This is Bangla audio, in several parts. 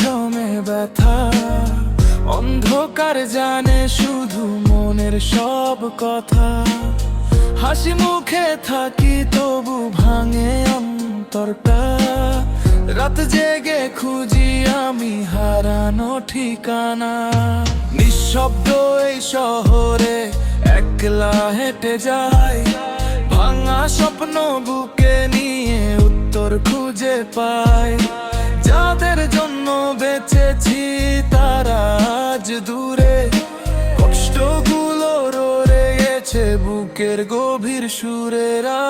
জমে ব্যথা। অন্ধকার জানে শুধু মনের সব কথা। হাসি মুখে থাকি তবু ভাঙে অন্তরটা। রাত জেগে খুঁজি আমি হারানো ঠিকানা। নিঃশব্দ এই শহরে একলা হেঁটে যাই, ভাঙা স্বপ্ন বুকে নিয়ে উত্তর খুঁজে পাই। যাদের জন্য বেঁচেছি তারা আজ দূরে, কষ্টগুলো রয়ে গেছে বুকের গভীর সুরেরা।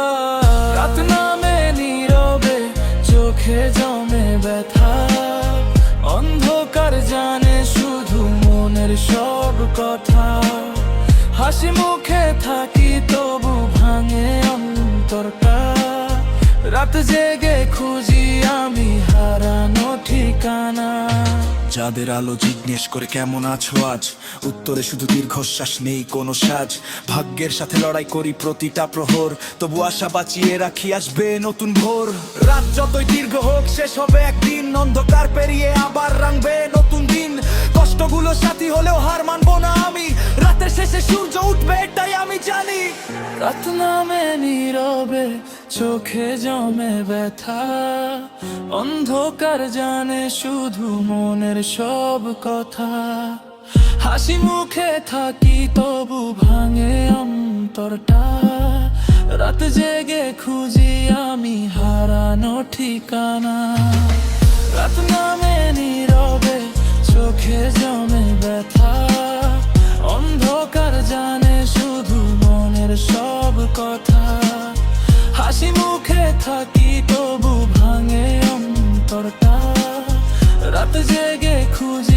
রাত নামে নীরবে চোখে জমে ব্যথা। অন্ধকার জানে শুধু মনের সব কথা। হাসি মুখে থাকি তবু ভাঙে অন্তরটা। রাত জেগে খুঁজি আমি হারানো ঠিকানা। যাদের আলো জিজ্ঞেস করে কেমন আছো আজ, উত্তরে শুধু দীর্ঘশ্বাস, নেই কোনো সাজ। ভাগ্যের সাথে লড়াই করি প্রতিটা প্রহর, তবু আশা বাঁচিয়ে রাখি আসবে নতুন ভোর। রাত যতই দীর্ঘ হোক শেষ হবে একদিন, অন্ধকার পেরিয়ে আবার রাঙবে নতুন দিন। কষ্টগুলো সাথী হলেও হার মানবো না আমি, রাতের শেষে সূর্য উঠবে এটাই আমি জানি। রাত নামে নীরবে চোখে জমে ব্যথা। অন্ধকার জানে শুধু মনের সব কথা। হাসি মুখে থাকি তবু ভাঙে অন্তরটা। রাত জেগে খুঁজি আমি হারানো ঠিকানা। রাত নামে নীরবে চোখে জমে ব্যথা। অন্ধকার জানে শুধু মনের সব কথা। হাসি মুখে থাকি তবু ভাঙে অন্তরটা। রাত জেগে খুঁজি